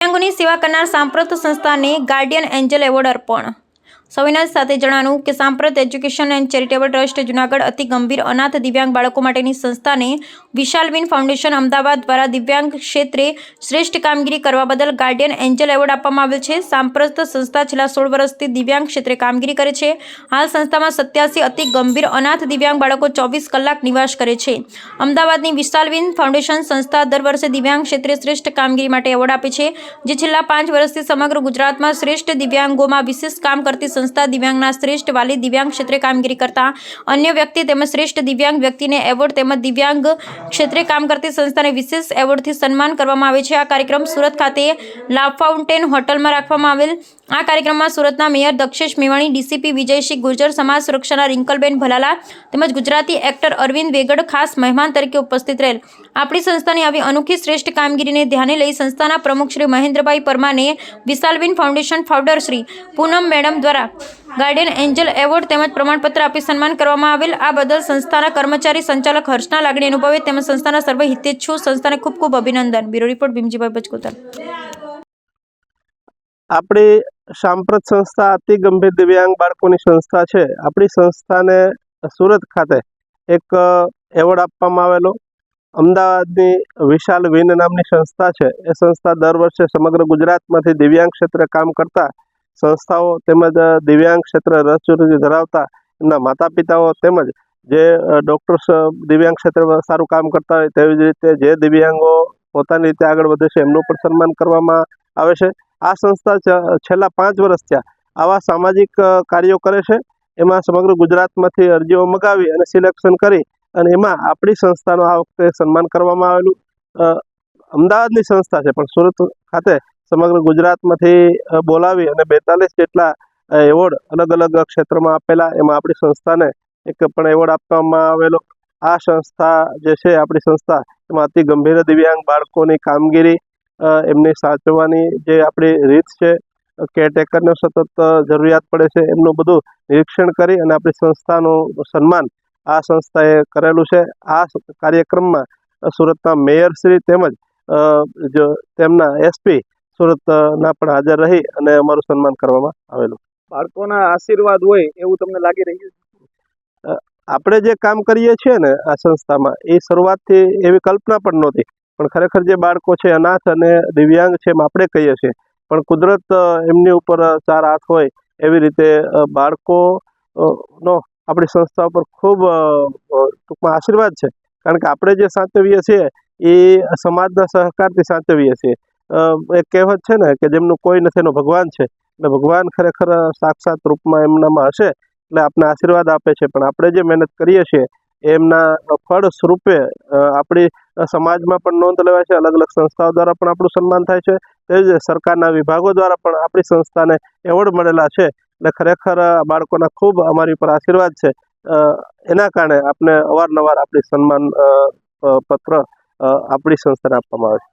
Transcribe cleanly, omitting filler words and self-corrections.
દિવ્યાંગોની સેવા કરનાર સાંપ્રત સંસ્થાને ગાર્ડિયન એન્જલ એવોર્ડ અર્પણ. સવિનાશ સાથે જણાવ્યું કે સાંપ્રત education and charitable trust Junagadh અતિ ગંભીર અનાથ દિવ્યાંગ બાળકો માટેની સંસ્થાને વિશાલબેન ફાઉન્ડેશન અમદાવાદ દ્વારા દિવ્યાંગ ક્ષેત્રે શ્રેષ્ઠ કામગીરી કરવા બદલ ગાર્ડિયન એન્જલ એવોર્ડ આપવામાં આવેલ છે. સાંપ્રત સંસ્થા છેલ્લા 16 વર્ષથી દિવ્યાંગ ક્ષેત્રે કામગીરી કરે છે. હાલ સંસ્થામાં 87 અતિ ગંભીર અનાથ દિવ્યાંગ બાળકો 24 કલાક નિવાસ કરે છે. અમદાવાદની વિશાલબેન ફાઉન્ડેશન સંસ્થા દર વર્ષે દિવ્યાંગ ક્ષેત્રે શ્રેષ્ઠ કામગીરી માટે એવોર્ડ આપે છે, જે છેલ્લા 5 વર્ષથી સમગ્ર ગુજરાતમાં શ્રેષ્ઠ દિવ્યાંગોમાં વિશેષ કામ કરતી સંસ્થા દિવ્યાંગના શ્રેષ્ઠ વાલી દિવ્યાંગ ક્ષેત્રે કામગીરી કરતા અન્ય વ્યક્તિ તેમજ શ્રેષ્ઠ દિવ્યાંગ વ્યક્તિને એવોર્ડ તેમજ દિવ્યાંગ ક્ષેત્રે કામ કરતી સંસ્થાને વિશેષ એવોર્ડથી સન્માન કરવામાં આવે છે. આ કાર્યક્રમ સુરત ખાતે લા ફાઉન્ટેન હોટલમાં રાખવામાં આવેલ. આ કાર્યક્રમમાં સુરતના મેયર દક્ષેશ મેવાણી, ડીસીપી વિજયસિંહ ગુર્જર, સમાજ સુરક્ષાના રિંકલબેન ભલાલા તેમજ ગુજરાતી એક્ટર અરવિંદ વેગડ ખાસ મહેમાન તરીકે ઉપસ્થિત રહેલ. આપણી સંસ્થાની આવી અનોખી શ્રેષ્ઠ કામગીરીને ધ્યાને લઈ સંસ્થાના પ્રમુખ શ્રી મહેન્દ્રભાઈ પરમારને વિશાલબેન ફાઉન્ડેશન ફાઉન્ડર શ્રી પૂનમ મેડમ દ્વારા ગાર્ડિયન એન્જલ એવોર્ડ તેમજ પ્રમાણપત્ર આપી સન્માન કરવામાં આવેલ. આ બદલ સંસ્થાના કર્મચારી સંચાલક હર્ષના લાગણી અનુભવે તેમજ સંસ્થાના સર્વ હિતેચ્છુ સંસ્થાને ખૂબ ખૂબ અભિનંદન. Bureau report Bhimjibhai Pachkotar. આપણી સાંપ્રત સંસ્થા અતિ ગંભીર દિવ્યાંગ બાળકોની સંસ્થા છે. આપણી સંસ્થાને સુરત ખાતે એક એવોર્ડ આપવામાં આવેલો. અમદાવાદની વિશાલ વિન નામની સંસ્થા છે. એ સંસ્થા દર વર્ષે સમગ્ર ગુજરાતમાંથી દિવ્યાંગ ક્ષેત્રે કામ કરતા સંસ્થાઓ તેમજ દિવ્યાંગ ક્ષેત્રે રસ ધરાવતા એમના માતા પિતાઓ તેમજ જે ડૉક્ટર્સ દિવ્યાંગ ક્ષેત્રે સારું કામ કરતા હોય તેવી જ રીતે જે દિવ્યાંગો પોતાની રીતે આગળ વધે છે એમનું પણ સન્માન કરવામાં આવે છે. આ સંસ્થા છેલ્લા 5 વર્ષ થયા આવા સામાજિક કાર્યો કરે છે. એમાં સમગ્ર ગુજરાતમાંથી અરજીઓ મગાવી અને સિલેક્શન કરી અને એમાં આપણી સંસ્થાનું આ વખતે સન્માન કરવામાં આવેલું. અમદાવાદની સંસ્થા છે પણ સુરત ખાતે સમગ્ર ગુજરાતમાંથી બોલાવી અને 42 જેટલા એવોર્ડ અલગ અલગ ક્ષેત્રમાં આપેલા. એમાં આપણી સંસ્થાને એક પણ એવોર્ડ આપવામાં આવેલો. આ સંસ્થા જે છે આપણી સંસ્થા એમાં અતિ ગંભીર દિવ્યાંગ બાળકોની કામગીરી, એમની સાચવવાની જે આપણી રીત છે, કેરટેકરને સતત જરૂરિયાત પડે છે, એમનું બધું નિરીક્ષણ કરી અને આપણી સંસ્થાનું સન્માન આ સંસ્થાએ કરેલું છે. આ કાર્યક્રમમાં સુરતના મેયરશ્રી તેમજ તેમના એસપી સુરતના પણ હાજર રહી અને અમારું સન્માન કરવામાં આવેલું. બાળકોના આશીર્વાદ હોય એવું તમને લાગી રહ્યું છે? આપણે જે કામ કરીએ છીએ ને આ સંસ્થામાં એ શરૂઆતથી એવી કલ્પના પણ નહોતી, પણ ખરેખર જે બાળકો છે અનાથ અને દિવ્યાંગ છે એમ આપણે કહીએ છીએ, પણ કુદરત એમની ઉપર 4 હાથ હોય એવી રીતે બાળકોનો આપણી સંસ્થા ઉપર ખૂબ ટૂંકમાં આશીર્વાદ છે. કારણ કે આપણે જે સાચવીએ છીએ એ સમાજના સહકારથી સાચવીએ છીએ. એક કહેવત છે ને કે જેમનું કોઈ નથી એનો ભગવાન છે. એટલે ભગવાન ખરેખર સાક્ષાત રૂપમાં એમનામાં હશે એટલે આપણે આશીર્વાદ આપે છે. પણ આપણે જે મહેનત કરીએ છીએ એમના ફળ સ્વરૂપે આપણી સમાજમાં પણ નોંધ લેવાય છે. અલગ અલગ સંસ્થાઓ દ્વારા પણ આપણું સન્માન થાય છે. તે જ સરકારના વિભાગો દ્વારા પણ આપણી સંસ્થાને એવોર્ડ મળેલા છે. એટલે ખરેખર બાળકોના ખૂબ અમારી ઉપર આશીર્વાદ છે. એના કારણે આપણે અવારનવાર આપણી સન્માન પત્ર આપણી સંસ્થાને આપવામાં આવે છે.